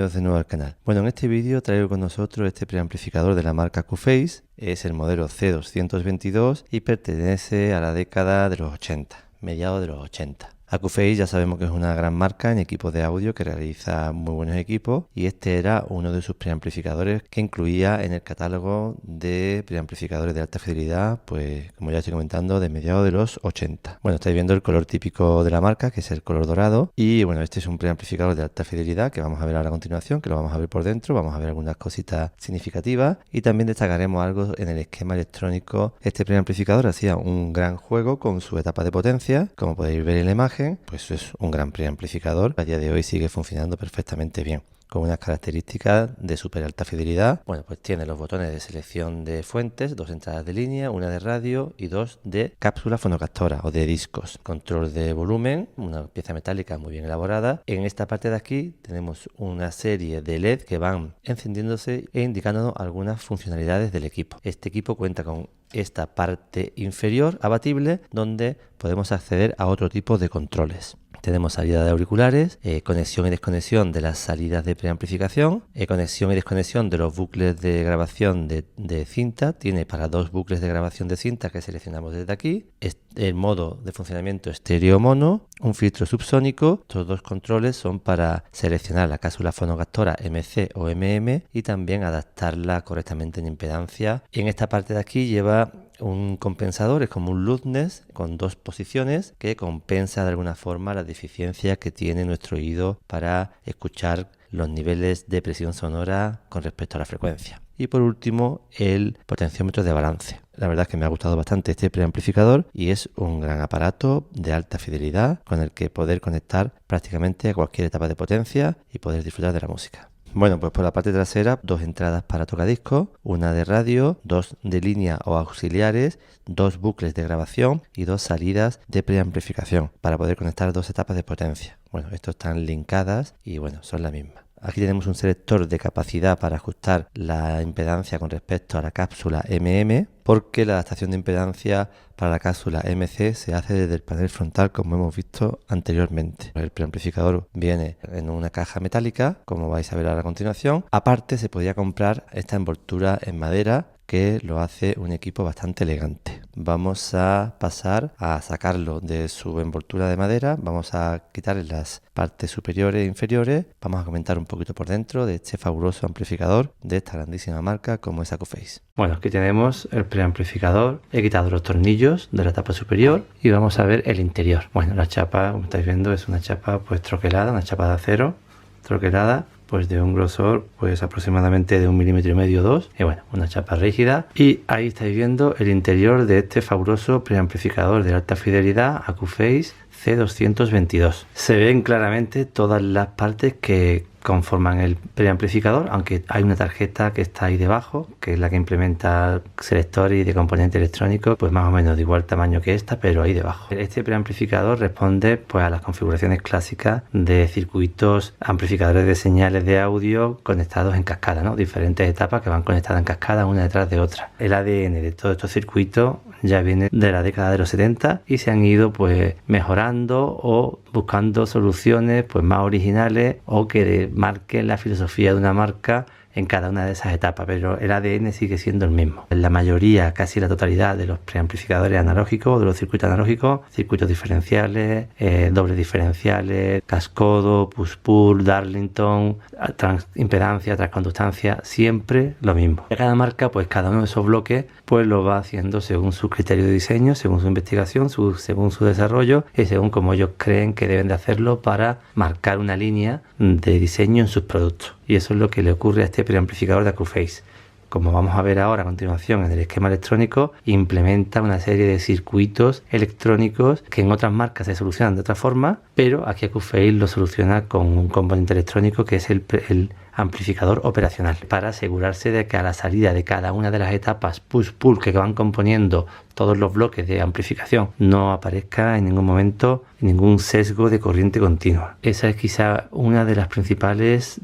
bienvenidos de nuevo al canal. Bueno, en este vídeo traigo con nosotros este preamplificador de la marca Acuphase. Es el modelo C222 y pertenece a la década de los 80, mediados de los 80. Acuphase ya sabemos que es una gran marca en equipos de audio que realiza muy buenos equipos, y este era uno de sus preamplificadores que incluía en el catálogo de preamplificadores de alta fidelidad, pues como ya estoy comentando, de mediados de los 80. Bueno, estáis viendo el color típico de la marca, que es el color dorado, y bueno, este es un preamplificador de alta fidelidad que vamos a ver ahora a continuación, que lo vamos a ver por dentro, vamos a ver algunas cositas significativas y también destacaremos algo en el esquema electrónico. Este preamplificador hacía un gran juego con su etapa de potencia, como podéis ver en la imagen. Pues es un gran preamplificador. A día de hoy sigue funcionando perfectamente bien, con unas características de súper alta fidelidad. Bueno, pues tiene los botones de selección de fuentes, 2 entradas de línea, una de radio y 2 de cápsula fonocaptora o de discos. Control de volumen, una pieza metálica muy bien elaborada. En esta parte de aquí tenemos una serie de LED que van encendiéndose e indicándonos algunas funcionalidades del equipo. Este equipo cuenta con esta parte inferior abatible, donde podemos acceder a otro tipo de controles. Tenemos salida de auriculares, conexión y desconexión de las salidas de preamplificación, conexión y desconexión de los bucles de grabación de cinta. Tiene para 2 bucles de grabación de cinta que seleccionamos desde aquí. El modo de funcionamiento estéreo mono, un filtro subsónico. Estos 2 controles son para seleccionar la cápsula fonocaptora MC o MM y también adaptarla correctamente en impedancia. Y en esta parte de aquí lleva un compensador, es como un loudness con 2 posiciones que compensa de alguna forma la deficiencia que tiene nuestro oído para escuchar los niveles de presión sonora con respecto a la frecuencia. Y por último, el potenciómetro de balance. La verdad es que me ha gustado bastante este preamplificador y es un gran aparato de alta fidelidad con el que poder conectar prácticamente a cualquier etapa de potencia y poder disfrutar de la música. Bueno, pues por la parte trasera, 2 entradas para tocadiscos, una de radio, 2 de línea o auxiliares, 2 bucles de grabación y 2 salidas de preamplificación para poder conectar 2 etapas de potencia. Bueno, estos están linkadas y bueno, son la misma. Aquí tenemos un selector de capacidad para ajustar la impedancia con respecto a la cápsula MM, porque la adaptación de impedancia para la cápsula MC se hace desde el panel frontal, como hemos visto anteriormente. El preamplificador viene en una caja metálica, como vais a ver ahora a continuación. Aparte, se podía comprar esta envoltura en madera, que lo hace un equipo bastante elegante. Vamos a pasar a sacarlo de su envoltura de madera, vamos a quitarle las partes superiores e inferiores, vamos a comentar un poquito por dentro de este fabuloso amplificador de esta grandísima marca como es Acuphase. Bueno, aquí tenemos el preamplificador, he quitado los tornillos de la tapa superior y vamos a ver el interior. Bueno, la chapa, como estáis viendo, es una chapa pues troquelada, una chapa de acero troquelada, pues de un grosor pues aproximadamente de 1,5 milímetros, 2, y bueno, una chapa rígida. Y ahí estáis viendo el interior de este fabuloso preamplificador de alta fidelidad Acuphase C222. Se ven claramente todas las partes que conforman el preamplificador, aunque hay una tarjeta que está ahí debajo, que es la que implementa selectores de componentes electrónicos, pues más o menos de igual tamaño que esta, pero ahí debajo. Este preamplificador responde pues a las configuraciones clásicas de circuitos amplificadores de señales de audio conectados en cascada, ¿no? Diferentes etapas que van conectadas en cascada una detrás de otra. El ADN de todos estos circuitos ya viene de la década de los 70 y se han ido pues mejorando o buscando soluciones pues más originales o que marquen la filosofía de una marca en cada una de esas etapas, pero el ADN sigue siendo el mismo. En la mayoría, casi la totalidad de los preamplificadores analógicos, de los circuitos analógicos, circuitos diferenciales, dobles diferenciales, cascodo, push-pull, Darlington, impedancia, transconductancia, siempre lo mismo. Cada marca, pues cada uno de esos bloques, pues lo va haciendo según su criterio de diseño, según su investigación, según su desarrollo y según como ellos creen que deben de hacerlo para marcar una línea de diseño en sus productos. Y eso es lo que le ocurre a este preamplificador de Acuphase. Como vamos a ver ahora a continuación en el esquema electrónico, implementa una serie de circuitos electrónicos que en otras marcas se solucionan de otra forma, pero aquí Acuphase lo soluciona con un componente electrónico que es el amplificador operacional, para asegurarse de que a la salida de cada una de las etapas push-pull que van componiendo todos los bloques de amplificación no aparezca en ningún momento ningún sesgo de corriente continua. Esa es quizá una de las principales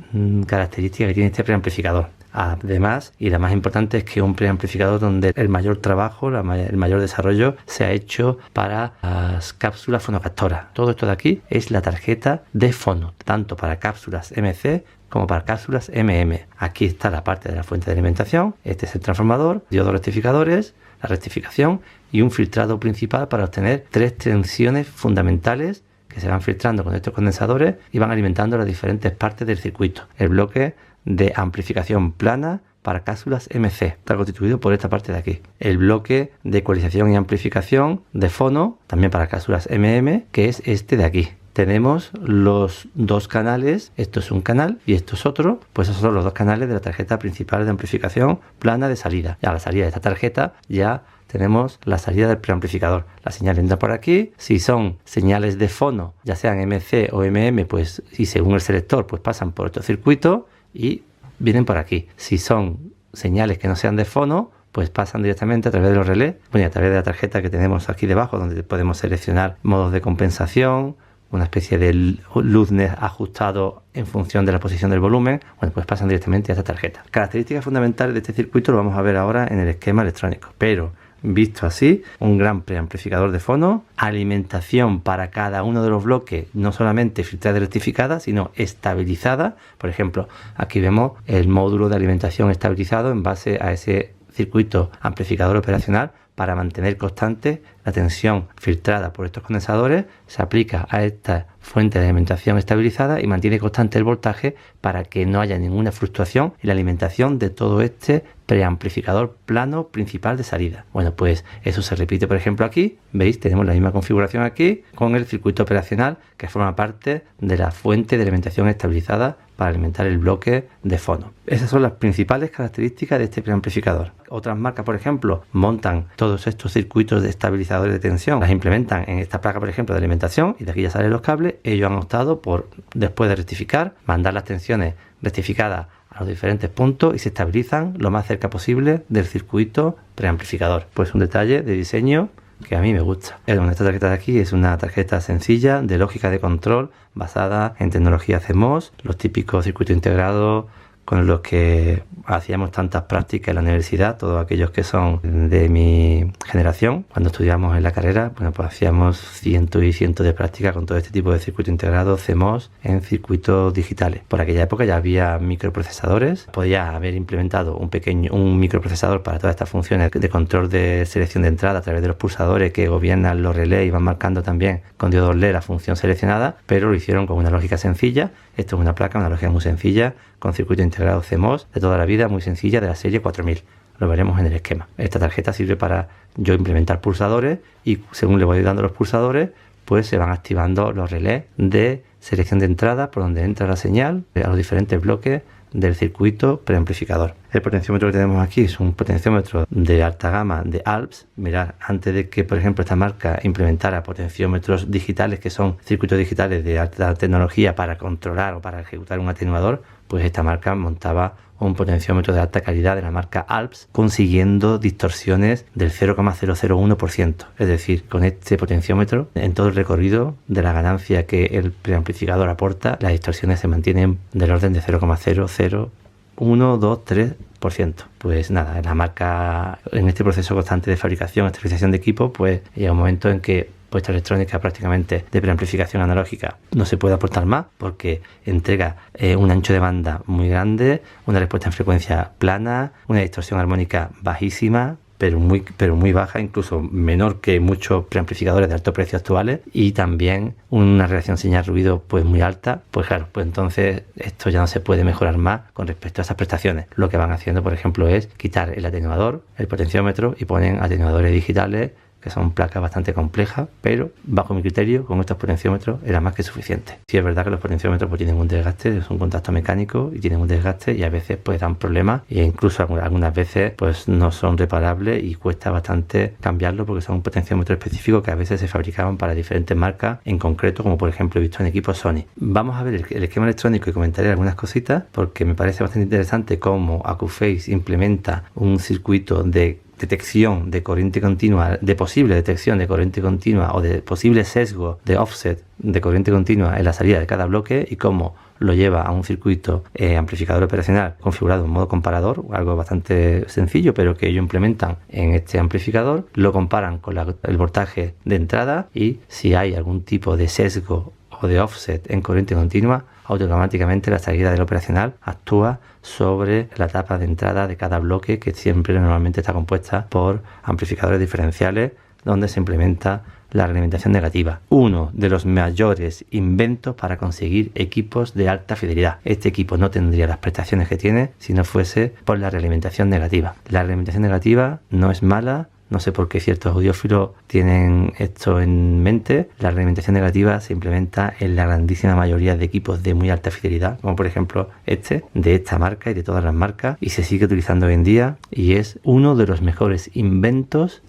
características que tiene este preamplificador. Además, y la más importante, es que un preamplificador donde el mayor trabajo, el mayor desarrollo se ha hecho para las cápsulas fonocaptoras. Todo esto de aquí es la tarjeta de fono, tanto para cápsulas MC como para cápsulas MM. Aquí está la parte de la fuente de alimentación, este es el transformador, diodos rectificadores, la rectificación y un filtrado principal para obtener 3 tensiones fundamentales que se van filtrando con estos condensadores y van alimentando las diferentes partes del circuito. El bloque de amplificación plana para cápsulas MC está constituido por esta parte de aquí. El bloque de ecualización y amplificación de fono, también para cápsulas MM, que es este de aquí. Tenemos los 2 canales, esto es un canal y esto es otro, pues esos son los 2 canales de la tarjeta principal de amplificación plana de salida. Y a la salida de esta tarjeta ya tenemos la salida del preamplificador. La señal entra por aquí. Si son señales de fono, ya sean MC o MM, pues y según el selector, pues pasan por estos circuitos y vienen por aquí. Si son señales que no sean de fono, pues pasan directamente a través de los relés, bueno, a través de la tarjeta que tenemos aquí debajo, donde podemos seleccionar modos de compensación, una especie de luz ajustado en función de la posición del volumen, bueno, pues pasan directamente a esta tarjeta. Características fundamentales de este circuito lo vamos a ver ahora en el esquema electrónico, pero visto así, un gran preamplificador de fono, alimentación para cada uno de los bloques, no solamente filtrada y rectificada, sino estabilizada. Por ejemplo, aquí vemos el módulo de alimentación estabilizado en base a ese circuito amplificador operacional para mantener constante la tensión filtrada por estos condensadores. Se aplica a esta fuente de alimentación estabilizada y mantiene constante el voltaje para que no haya ninguna fluctuación en la alimentación de todo este preamplificador plano principal de salida. Bueno, pues eso se repite, por ejemplo, aquí. ¿Veis? Tenemos la misma configuración aquí con el circuito operacional que forma parte de la fuente de alimentación estabilizada para alimentar el bloque de fono. Esas son las principales características de este preamplificador. Otras marcas, por ejemplo, montan todos estos circuitos de estabilizadores de tensión, las implementan en esta placa, por ejemplo, de alimentación, y de aquí ya salen los cables. Ellos han optado por, después de rectificar, mandar las tensiones rectificadas a los diferentes puntos y se estabilizan lo más cerca posible del circuito preamplificador. Pues un detalle de diseño que a mí me gusta. Esta tarjeta de aquí es una tarjeta sencilla de lógica de control basada en tecnología CMOS, los típicos circuitos integrados con los que hacíamos tantas prácticas en la universidad, todos aquellos que son de mi generación. Cuando estudiamos en la carrera, bueno, pues hacíamos cientos y cientos de prácticas con todo este tipo de circuito integrado CMOS en circuitos digitales. Por aquella época ya había microprocesadores, podía haber implementado un microprocesador para todas estas funciones de control de selección de entrada a través de los pulsadores que gobiernan los relés y van marcando también con diodos LED la función seleccionada, pero lo hicieron con una lógica sencilla. Esto es una placa, una lógica muy sencilla, con circuito integrado CMOS de toda la vida, muy sencilla, de la serie 4000. Lo veremos en el esquema. Esta tarjeta sirve para yo implementar pulsadores y según le voy dando los pulsadores, pues se van activando los relés de selección de entrada por donde entra la señal a los diferentes bloques del circuito preamplificador. El potenciómetro que tenemos aquí es un potenciómetro de alta gama de Alps. Mirad, antes de que, por ejemplo, esta marca implementara potenciómetros digitales, que son circuitos digitales de alta tecnología para controlar o para ejecutar un atenuador, pues esta marca montaba un potenciómetro de alta calidad de la marca Alps, consiguiendo distorsiones del 0,001%. Es decir, con este potenciómetro, en todo el recorrido de la ganancia que el preamplificador aporta, las distorsiones se mantienen del orden de 0,00123%. Pues nada, la marca, en este proceso constante de fabricación, estabilización de equipo, pues llega un momento en que puesta electrónica prácticamente de preamplificación analógica no se puede aportar más porque entrega un ancho de banda muy grande, una respuesta en frecuencia plana, una distorsión armónica bajísima, pero muy baja, incluso menor que muchos preamplificadores de alto precio actuales, y también una relación señal-ruido pues muy alta. Pues claro, pues entonces esto ya no se puede mejorar más con respecto a esas prestaciones. Lo que van haciendo, por ejemplo, es quitar el atenuador, el potenciómetro, y ponen atenuadores digitales, que son placas bastante complejas, pero bajo mi criterio, con estos potenciómetros era más que suficiente. Sí, es verdad que los potenciómetros pues tienen un desgaste, es un contacto mecánico y tienen un desgaste, y a veces pues dan problemas, e incluso algunas veces pues no son reparables y cuesta bastante cambiarlo, porque son un potenciómetro específico que a veces se fabricaban para diferentes marcas en concreto, como por ejemplo he visto en equipos Sony. Vamos a ver el esquema electrónico y comentaré algunas cositas, porque me parece bastante interesante cómo Accuphase implementa un circuito de detección de corriente continua, de posible detección de corriente continua o de posible sesgo de offset de corriente continua en la salida de cada bloque, y cómo lo lleva a un circuito amplificador operacional configurado en modo comparador, algo bastante sencillo pero que ellos implementan en este amplificador. Lo comparan con el voltaje de entrada, y si hay algún tipo de sesgo o de offset en corriente continua, automáticamente la salida del operacional actúa sobre la tapa de entrada de cada bloque, que siempre normalmente está compuesta por amplificadores diferenciales, donde se implementa la realimentación negativa. Uno de los mayores inventos para conseguir equipos de alta fidelidad. Este equipo no tendría las prestaciones que tiene si no fuese por la realimentación negativa. La realimentación negativa no es mala. No sé por qué ciertos audiófilos tienen esto en mente. La realimentación negativa se implementa en la grandísima mayoría de equipos de muy alta fidelidad, como por ejemplo de esta marca y de todas las marcas, y se sigue utilizando hoy en día, y es uno de los mejores inventos,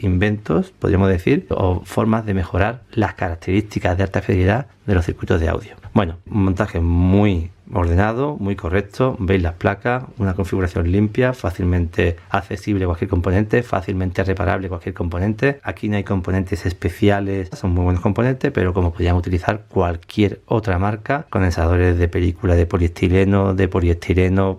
podríamos decir, o formas de mejorar las características de alta fidelidad de los circuitos de audio. Bueno, un montaje muy ordenado, muy correcto. Veis las placas, una configuración limpia, fácilmente accesible a cualquier componente, fácilmente reparable cualquier componente. Aquí no hay componentes especiales, son muy buenos componentes, pero como podríamos utilizar cualquier otra marca, condensadores de película de poliestireno,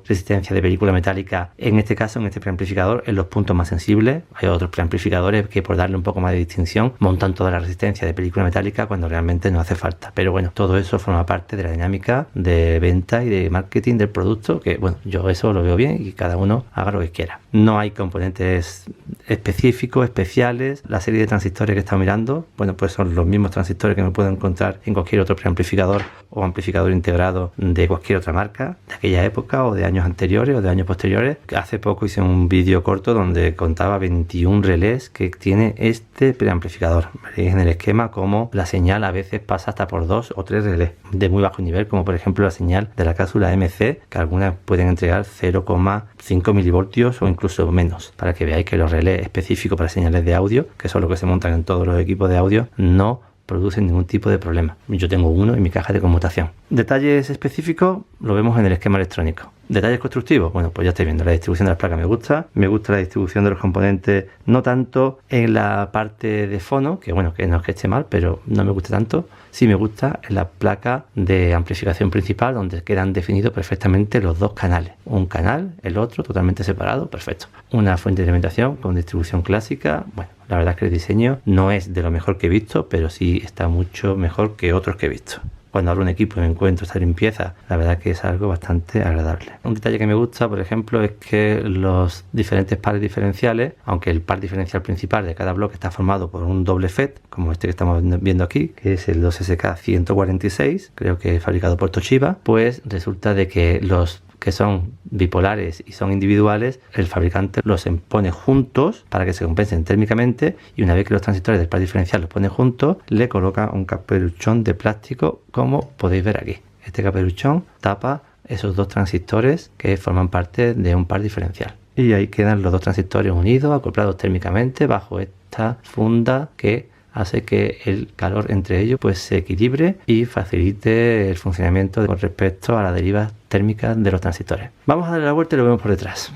resistencia de película metálica. En este caso, en este preamplificador, en los puntos más sensibles. Hay otros preamplificadores que, por darle un poco más de distinción, montan toda la resistencia de película metálica cuando realmente no hace falta. Pero bueno, todo eso forma parte de la dinámica de venta y de marketing del producto, que bueno, yo eso lo veo bien y cada uno haga lo que quiera. No hay componentes específicos, especiales. La serie de transistores que he estado mirando, bueno, pues son los mismos transistores que me puedo encontrar en cualquier otro preamplificador o amplificador integrado de cualquier otra marca, de aquella época o de años anteriores o de años posteriores. Hace poco hice un vídeo corto donde contaba 21 relés que tiene este preamplificador. Veréis en el esquema cómo la señal a veces pasa hasta por 2 o 3 relés de muy bajo nivel, como por ejemplo la señal de la cápsula MC, que algunas pueden entregar 0,5 milivoltios o incluso menos, para que veáis que los relés específicos para señales de audio, que son los que se montan en todos los equipos de audio, no producen ningún tipo de problema. Yo tengo uno en mi caja de conmutación. Detalles específicos lo vemos en el esquema electrónico. Detalles constructivos, bueno, pues ya estáis viendo, la distribución de las placas me gusta la distribución de los componentes, no tanto en la parte de fono, que bueno, que no es que esté mal, pero no me gusta tanto. Sí me gusta en la placa de amplificación principal, donde quedan definidos perfectamente los dos canales. Un canal, el otro totalmente separado, perfecto. Una fuente de alimentación con distribución clásica. Bueno, la verdad es que el diseño no es de lo mejor que he visto, pero sí está mucho mejor que otros que he visto. Cuando abro un equipo y me encuentro esta limpieza, la verdad que es algo bastante agradable. Un detalle que me gusta, por ejemplo, es que los diferentes pares diferenciales, aunque el par diferencial principal de cada bloque está formado por un doble FET, como este que estamos viendo aquí, que es el 2SK146, creo que es fabricado por Toshiba, pues resulta de que los que son bipolares y son individuales, el fabricante los pone juntos para que se compensen térmicamente, y una vez que los transistores del par diferencial los pone juntos, le coloca un caperuchón de plástico, como podéis ver aquí. Este caperuchón tapa esos dos transistores que forman parte de un par diferencial, y ahí quedan los dos transistores unidos, acoplados térmicamente bajo esta funda que hace que el calor entre ellos pues se equilibre y facilite el funcionamiento con respecto a la deriva térmica de los transistores. Vamos a darle la vuelta y lo vemos por detrás.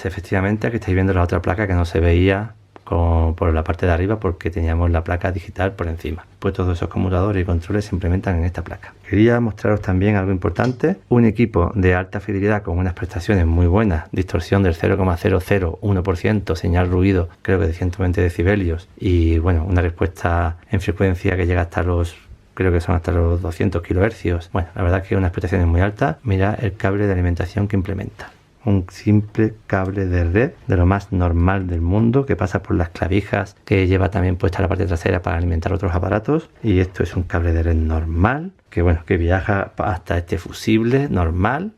Efectivamente, aquí estáis viendo la otra placa que no se veía por la parte de arriba porque teníamos la placa digital por encima. Pues todos esos conmutadores y controles se implementan en esta placa. Quería mostraros también algo importante: un equipo de alta fidelidad con unas prestaciones muy buenas, distorsión del 0,001%, señal ruido creo que de 120 decibelios y bueno, una respuesta en frecuencia que llega hasta creo que son hasta los 200 kHz. Bueno, la verdad que unas prestaciones muy altas. Mira el cable de alimentación que implementa. Un simple cable de red de lo más normal del mundo, que pasa por las clavijas que lleva también puesta la parte trasera para alimentar otros aparatos. Y esto es un cable de red normal, que bueno, que viaja hasta este fusible normal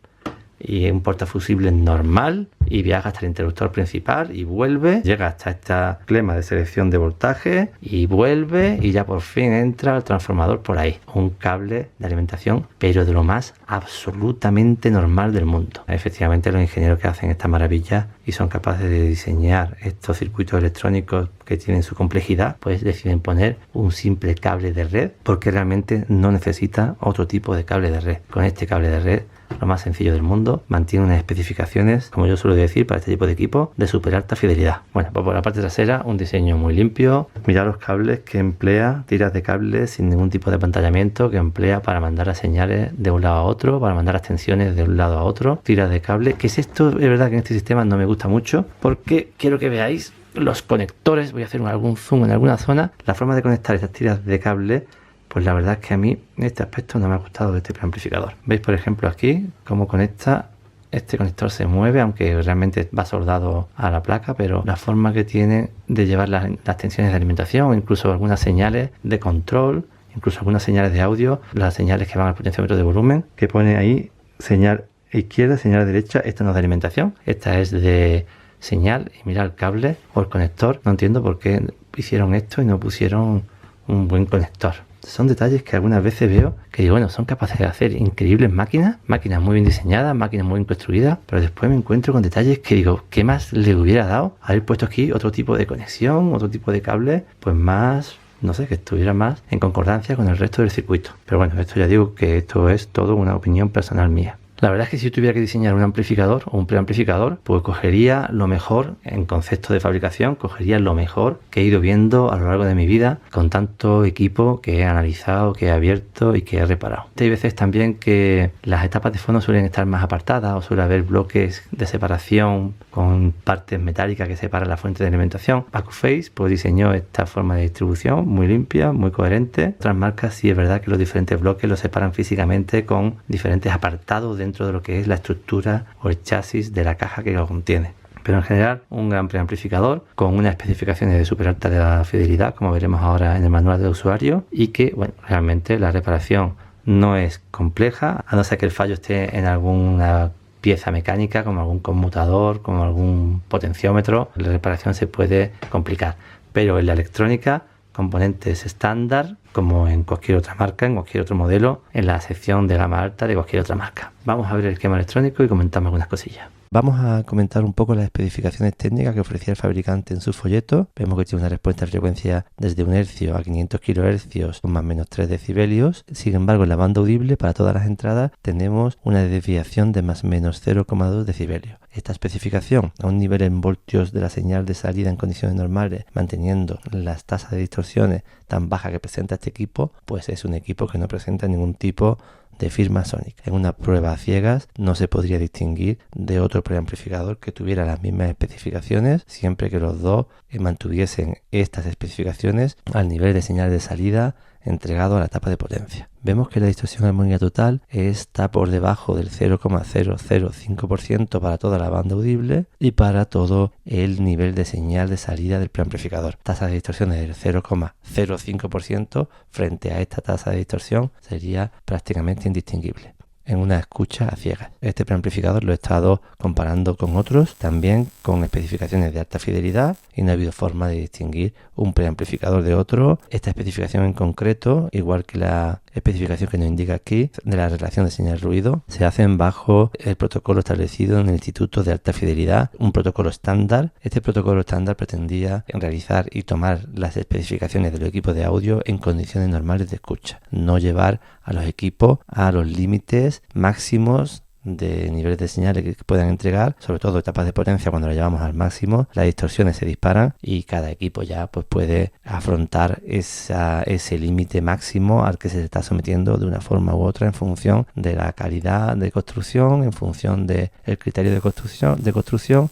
y un portafusible normal, y viaja hasta el interruptor principal y vuelve, llega hasta esta clema de selección de voltaje y vuelve, y ya por fin entra al transformador por ahí. Un cable de alimentación, pero de lo más absolutamente normal del mundo. Efectivamente, los ingenieros que hacen esta maravilla y son capaces de diseñar estos circuitos electrónicos que tienen su complejidad, pues deciden poner un simple cable de red, porque realmente no necesita otro tipo de cable de red. Con este cable de red, lo más sencillo del mundo, mantiene unas especificaciones, como yo suelo decir, para este tipo de equipo, de súper alta fidelidad. Bueno, pues por la parte trasera, un diseño muy limpio. Mirad los cables que emplea, tiras de cables sin ningún tipo de apantallamiento, que emplea para mandar las señales de un lado a otro, para mandar las tensiones de un lado a otro. Tiras de cable, que es esto, es verdad que en este sistema no me gusta mucho, porque quiero que veáis los conectores. Voy a hacer algún zoom en alguna zona. La forma de conectar estas tiras de cable pues la verdad es que a mí este aspecto no me ha gustado de este preamplificador. Veis por ejemplo aquí cómo conecta. Este conector se mueve, aunque realmente va soldado a la placa, pero la forma que tiene de llevar las tensiones de alimentación, o incluso algunas señales de control, incluso algunas señales de audio, las señales que van al potenciómetro de volumen, que pone ahí señal izquierda, señal derecha. Esta no es de alimentación, esta es de señal. Y mira el cable o el conector. No entiendo por qué hicieron esto y no pusieron un buen conector. Son detalles que algunas veces veo que digo, bueno, son capaces de hacer increíbles máquinas muy bien diseñadas, máquinas muy bien construidas, pero después me encuentro con detalles que digo, ¿qué más le hubiera dado haber puesto aquí otro tipo de conexión, otro tipo de cable, pues más, no sé, que estuviera más en concordancia con el resto del circuito? Pero bueno, esto ya digo que esto es todo una opinión personal mía. La verdad es que si yo tuviera que diseñar un amplificador o un preamplificador, pues cogería lo mejor en concepto de fabricación, cogería lo mejor que he ido viendo a lo largo de mi vida con tanto equipo que he analizado, que he abierto y que he reparado. Hay veces también que las etapas de fono suelen estar más apartadas o suele haber bloques de separación con partes metálicas que separan la fuente de alimentación. Accuphase pues diseñó esta forma de distribución muy limpia, muy coherente. Otras marcas sí es verdad que los diferentes bloques los separan físicamente con diferentes apartados dentro de lo que es la estructura o el chasis de la caja que lo contiene. Pero en general un gran preamplificador con unas especificaciones de súper alta fidelidad, como veremos ahora en el manual de usuario, y que bueno, realmente la reparación no es compleja, a no ser que el fallo esté en alguna pieza mecánica, como algún conmutador, como algún potenciómetro. La reparación se puede complicar, pero en la electrónica, componentes estándar, como en cualquier otra marca, en cualquier otro modelo, en la sección de gama alta de cualquier otra marca. Vamos a ver el esquema electrónico y comentamos algunas cosillas. Vamos a comentar un poco las especificaciones técnicas que ofrecía el fabricante en su folleto. Vemos que tiene una respuesta de frecuencia desde 1 Hz a 500 kHz con más o menos 3 decibelios. Sin embargo, en la banda audible para todas las entradas tenemos una desviación de más o menos 0,2 decibelios. Esta especificación a un nivel en voltios de la señal de salida en condiciones normales, manteniendo las tasas de distorsiones tan bajas que presenta este equipo, pues es un equipo que no presenta ningún tipo de firma Sonic. En una prueba a ciegas no se podría distinguir de otro preamplificador que tuviera las mismas especificaciones, siempre que los dos mantuviesen estas especificaciones al nivel de señal de salida entregado a la etapa de potencia. Vemos que la distorsión armónica total está por debajo del 0,005% para toda la banda audible y para todo el nivel de señal de salida del preamplificador. Tasa de distorsión del 0,05% frente a esta tasa de distorsión sería prácticamente indistinguible en una escucha a ciegas. Este preamplificador lo he estado comparando con otros, también con especificaciones de alta fidelidad, y no ha habido forma de distinguir un preamplificador de otro. Esta especificación en concreto, igual que la especificación que nos indica aquí de la relación de señal-ruido, se hacen bajo el protocolo establecido en el Instituto de Alta Fidelidad, un protocolo estándar. Este protocolo estándar pretendía realizar y tomar las especificaciones de los equipos de audio en condiciones normales de escucha, no llevar a los equipos a los límites máximos de niveles de señales que puedan entregar, sobre todo etapas de potencia. Cuando la llevamos al máximo, las distorsiones se disparan y cada equipo ya pues puede afrontar ese límite máximo al que se está sometiendo de una forma u otra en función de la calidad de construcción, en función del criterio de construcción,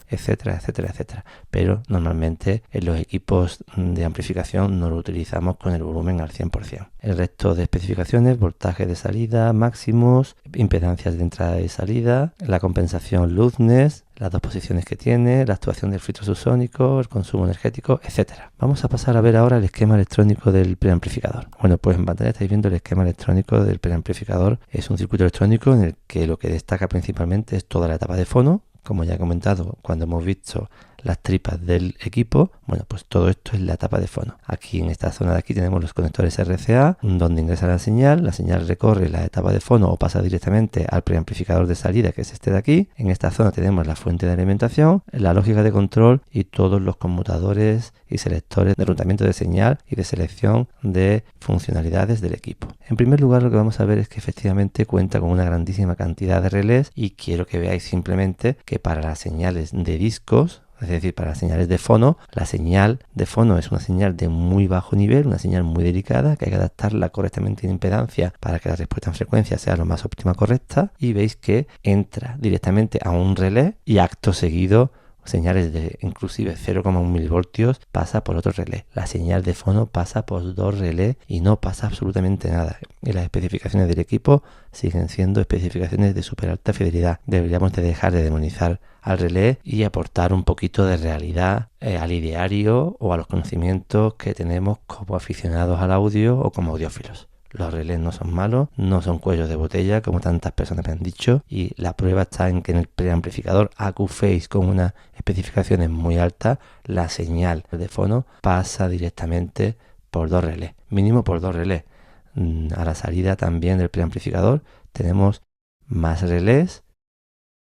etcétera, etcétera, etcétera. Pero normalmente en los equipos de amplificación no lo utilizamos con el volumen al 100%. El resto de especificaciones, voltaje de salida máximos, impedancias de entrada y salida, la compensación Loudness, las dos posiciones que tiene, la actuación del filtro subsónico, el consumo energético, etcétera. Vamos a pasar a ver ahora el esquema electrónico del preamplificador. Bueno, pues en pantalla estáis viendo el esquema electrónico del preamplificador. Es un circuito electrónico en el que lo que destaca principalmente es toda la etapa de fono. Como ya he comentado cuando hemos visto las tripas del equipo, bueno, pues todo esto es la etapa de fono. Aquí en esta zona de aquí tenemos los conectores RCA, donde ingresa la señal recorre la etapa de fono o pasa directamente al preamplificador de salida, que es este de aquí. En esta zona tenemos la fuente de alimentación, la lógica de control y todos los conmutadores y selectores de enrutamiento de señal y de selección de funcionalidades del equipo. En primer lugar, lo que vamos a ver es que efectivamente cuenta con una grandísima cantidad de relés, y quiero que veáis simplemente que para las señales de discos, es decir, para las señales de fono, la señal de fono es una señal de muy bajo nivel, una señal muy delicada, que hay que adaptarla correctamente en impedancia para que la respuesta en frecuencia sea lo más óptima correcta, y veis que entra directamente a un relé y acto seguido señales de inclusive 0,1 milivoltios pasa por otro relé. La señal de fono pasa por 2 relés y no pasa absolutamente nada. Y las especificaciones del equipo siguen siendo especificaciones de súper alta fidelidad. Deberíamos de dejar de demonizar al relé y aportar un poquito de realidad al ideario o a los conocimientos que tenemos como aficionados al audio o como audiófilos. Los relés no son malos, no son cuellos de botella como tantas personas me han dicho, y la prueba está en que en el preamplificador AcuFace con unas especificaciones muy altas, la señal de fono pasa directamente por 2 relés, mínimo por 2 relés. A la salida también del preamplificador tenemos más relés.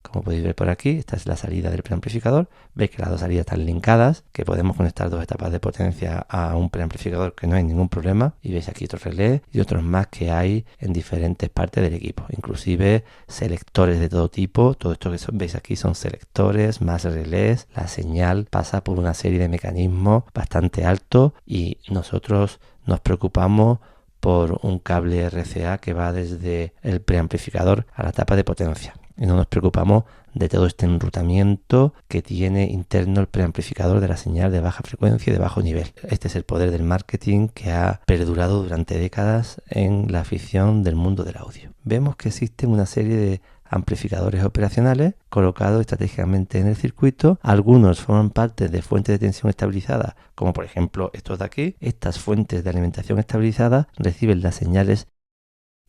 Como podéis ver por aquí, esta es la salida del preamplificador. Veis que las dos salidas están linkadas, que podemos conectar 2 etapas de potencia a un preamplificador que no hay ningún problema. Y veis aquí otros relés y otros más que hay en diferentes partes del equipo. Inclusive selectores de todo tipo. Todo esto que veis aquí son selectores, más relés. La señal pasa por una serie de mecanismos bastante altos y nosotros nos preocupamos por un cable RCA que va desde el preamplificador a la etapa de potencia. Y no nos preocupamos de todo este enrutamiento que tiene interno el preamplificador de la señal de baja frecuencia y de bajo nivel. Este es el poder del marketing que ha perdurado durante décadas en la afición del mundo del audio. Vemos que existen una serie de amplificadores operacionales colocados estratégicamente en el circuito. Algunos forman parte de fuentes de tensión estabilizadas, como por ejemplo estos de aquí. Estas fuentes de alimentación estabilizada reciben las señales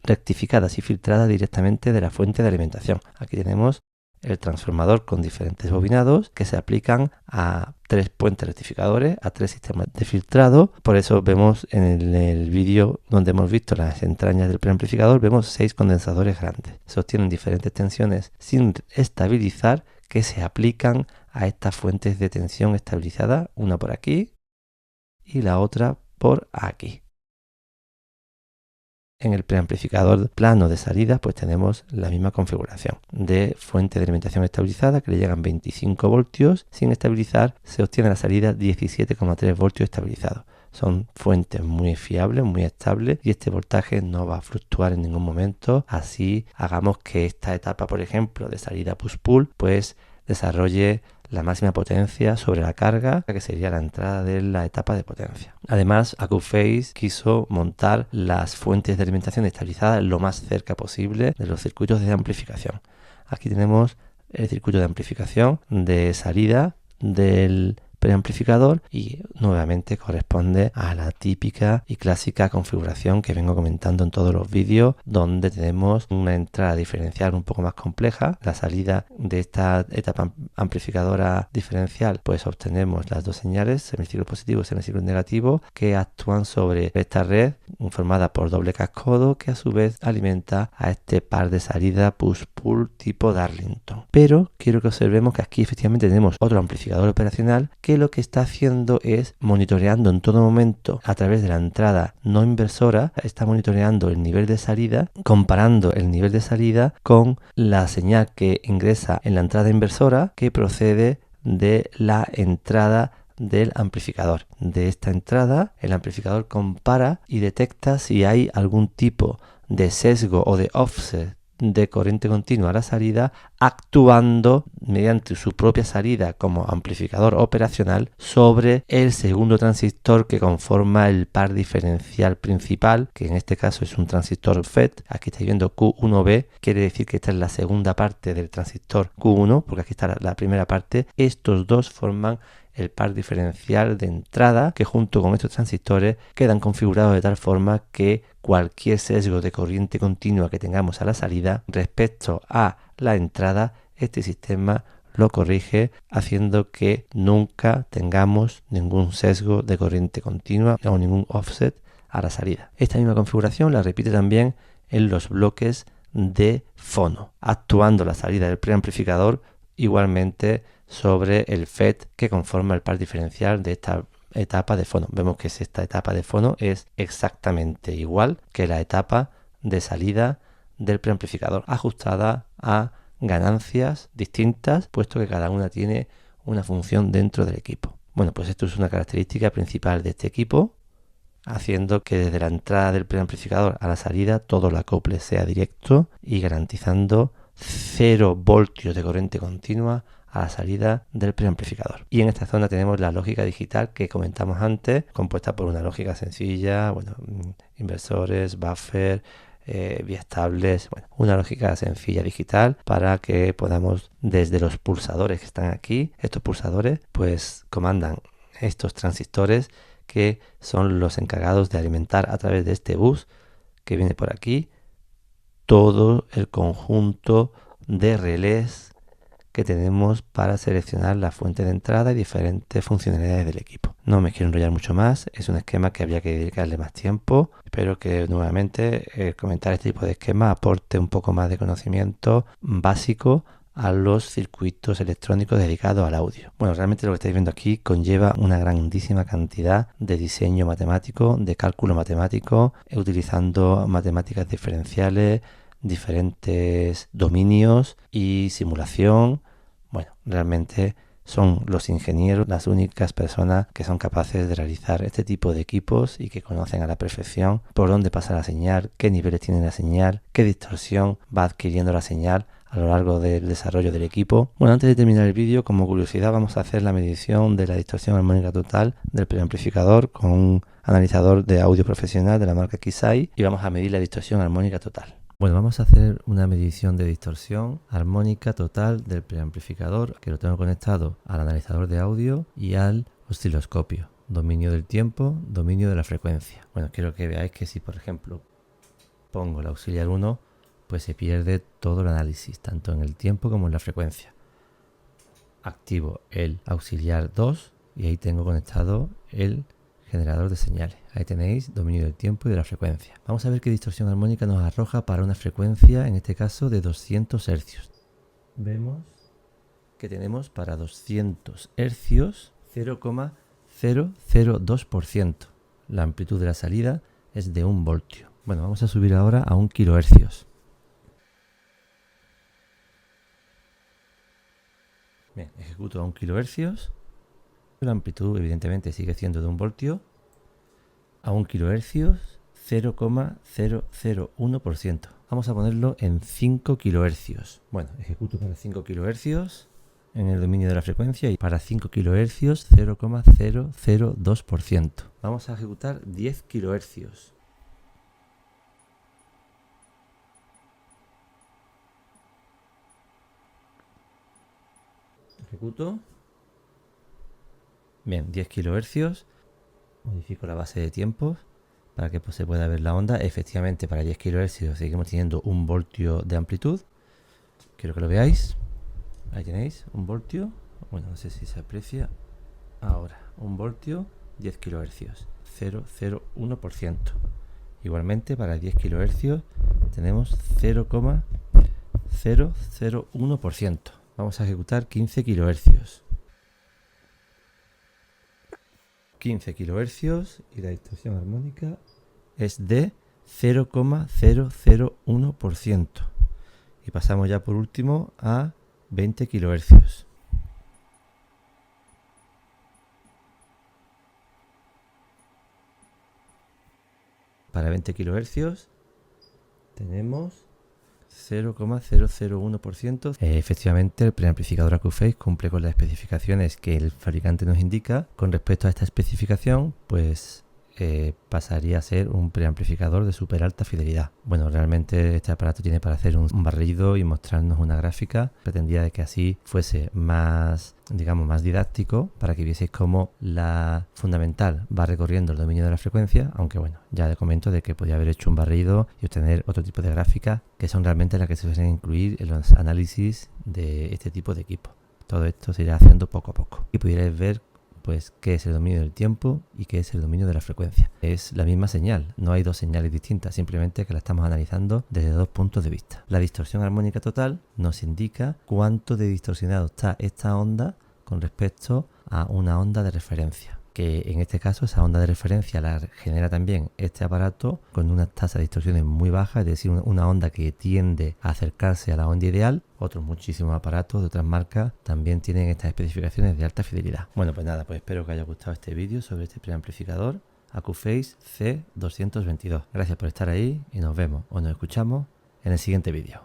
rectificadas y filtradas directamente de la fuente de alimentación. Aquí tenemos el transformador con diferentes bobinados que se aplican a 3 puentes rectificadores, a 3 sistemas de filtrado. Por eso vemos en el vídeo donde hemos visto las entrañas del preamplificador, vemos 6 condensadores grandes. Se obtienen diferentes tensiones sin estabilizar que se aplican a estas fuentes de tensión estabilizada, una por aquí y la otra por aquí. En el preamplificador plano de salida pues tenemos la misma configuración de fuente de alimentación estabilizada que le llegan 25 voltios, sin estabilizar se obtiene la salida 17,3 voltios estabilizados. Son fuentes muy fiables, muy estables y este voltaje no va a fluctuar en ningún momento. Así hagamos que esta etapa, por ejemplo, de salida push-pull pues desarrolle la máxima potencia sobre la carga, que sería la entrada de la etapa de potencia. Además, AcuFace quiso montar las fuentes de alimentación estabilizadas lo más cerca posible de los circuitos de amplificación. Aquí tenemos el circuito de amplificación de salida del preamplificador y nuevamente corresponde a la típica y clásica configuración que vengo comentando en todos los vídeos, donde tenemos una entrada diferencial un poco más compleja. La salida de esta etapa amplificadora diferencial pues obtenemos las 2 señales, semiciclo positivo y semiciclo negativo, que actúan sobre esta red formada por doble cascodo que a su vez alimenta a este par de salida push-pull tipo Darlington. Pero quiero que observemos que aquí efectivamente tenemos otro amplificador operacional que lo que está haciendo es monitoreando en todo momento a través de la entrada no inversora, está monitoreando el nivel de salida, comparando el nivel de salida con la señal que ingresa en la entrada inversora que procede de la entrada del amplificador. De esta entrada el amplificador compara y detecta si hay algún tipo de sesgo o de offset de corriente continua a la salida, actuando mediante su propia salida como amplificador operacional sobre el segundo transistor que conforma el par diferencial principal, que en este caso es un transistor FET. Aquí estáis viendo Q1B, quiere decir que esta es la segunda parte del transistor Q1, porque aquí está la primera parte. Estos dos forman el par diferencial de entrada que junto con estos transistores quedan configurados de tal forma que cualquier sesgo de corriente continua que tengamos a la salida respecto a la entrada, este sistema lo corrige haciendo que nunca tengamos ningún sesgo de corriente continua o ningún offset a la salida. Esta misma configuración la repite también en los bloques de fono, actuando la salida del preamplificador igualmente sobre el FET que conforma el par diferencial de esta etapa de fono. Vemos que esta etapa de fono es exactamente igual que la etapa de salida del preamplificador, ajustada a ganancias distintas, puesto que cada una tiene una función dentro del equipo. Bueno, pues esto es una característica principal de este equipo, haciendo que desde la entrada del preamplificador a la salida todo el acople sea directo y garantizando 0 voltios de corriente continua a la salida del preamplificador. Y en esta zona tenemos la lógica digital que comentamos antes, compuesta por una lógica sencilla, inversores, buffer, biestables, una lógica sencilla digital para que podamos, desde los pulsadores que están aquí, estos pulsadores pues comandan estos transistores que son los encargados de alimentar a través de este bus que viene por aquí todo el conjunto de relés que tenemos para seleccionar la fuente de entrada y diferentes funcionalidades del equipo. No me quiero enrollar mucho más, es un esquema que habría que dedicarle más tiempo. Espero que nuevamente comentar este tipo de esquema aporte un poco más de conocimiento básico a los circuitos electrónicos dedicados al audio. Bueno, realmente lo que estáis viendo aquí conlleva una grandísima cantidad de diseño matemático, de cálculo matemático, utilizando matemáticas diferenciales, diferentes dominios y simulación. Bueno, realmente son los ingenieros las únicas personas que son capaces de realizar este tipo de equipos y que conocen a la perfección por dónde pasa la señal, qué niveles tiene la señal, qué distorsión va adquiriendo la señal a lo largo del desarrollo del equipo. Bueno, antes de terminar el vídeo, como curiosidad, vamos a hacer la medición de la distorsión armónica total del preamplificador con un analizador de audio profesional de la marca Kisai y vamos a medir la distorsión armónica total. Bueno, vamos a hacer una medición de distorsión armónica total del preamplificador, que lo tengo conectado al analizador de audio y al osciloscopio. Dominio del tiempo, dominio de la frecuencia. Bueno, quiero que veáis que si, por ejemplo, pongo el auxiliar 1, pues se pierde todo el análisis, tanto en el tiempo como en la frecuencia. Activo el auxiliar 2 y ahí tengo conectado el generador de señales. Ahí tenéis dominio del tiempo y de la frecuencia. Vamos a ver qué distorsión armónica nos arroja para una frecuencia, en este caso de 200 Hz. Vemos que tenemos para 200 Hz 0,002%. La amplitud de la salida es de 1 voltio. Bueno, vamos a subir ahora a 1 kHz. Bien, ejecuto a 1 kHz. La amplitud evidentemente sigue siendo de 1 voltio. A 1 kHz 0,001%. Vamos a ponerlo en 5 kHz. Bueno, ejecuto para 5 kHz en el dominio de la frecuencia y para 5 kHz 0,002%. Vamos a ejecutar 10 kHz. Ejecuto. Bien, 10 kHz. Modifico la base de tiempos para que se pueda ver la onda. Efectivamente, para 10 kHz seguimos teniendo 1 voltio de amplitud. Quiero que lo veáis. Ahí tenéis, 1 voltio. Bueno, no sé si se aprecia. Ahora, 1 voltio, 10 kHz. 0,01%. Igualmente, para 10 kHz tenemos 0,001%. Vamos a ejecutar 15 kHz. 15 kHz y la distorsión armónica es de 0,001%. Y pasamos ya por último a 20 kHz. Para 20 kHz tenemos 0,001%. Efectivamente, el preamplificador AcuFace cumple con las especificaciones que el fabricante nos indica. Con respecto a esta especificación, pues pasaría a ser un preamplificador de súper alta fidelidad. Bueno, realmente este aparato tiene para hacer un barrido y mostrarnos una gráfica. Pretendía de que así fuese más, digamos, más didáctico para que vieseis cómo la fundamental va recorriendo el dominio de la frecuencia, aunque bueno, ya le comento de que podía haber hecho un barrido y obtener otro tipo de gráficas que son realmente las que se suelen incluir en los análisis de este tipo de equipo. Todo esto se irá haciendo poco a poco y pudierais ver pues qué es el dominio del tiempo y qué es el dominio de la frecuencia. Es la misma señal, no hay dos señales distintas, simplemente que la estamos analizando desde dos puntos de vista. La distorsión armónica total nos indica cuánto de distorsionado está esta onda con respecto a una onda de referencia, que en este caso esa onda de referencia la genera también este aparato con una tasa de distorsiones muy baja, es decir, una onda que tiende a acercarse a la onda ideal. Otros muchísimos aparatos de otras marcas también tienen estas especificaciones de alta fidelidad. Bueno, pues nada, pues espero que haya gustado este vídeo sobre este preamplificador AcuFace C222. Gracias por estar ahí y nos vemos o nos escuchamos en el siguiente vídeo.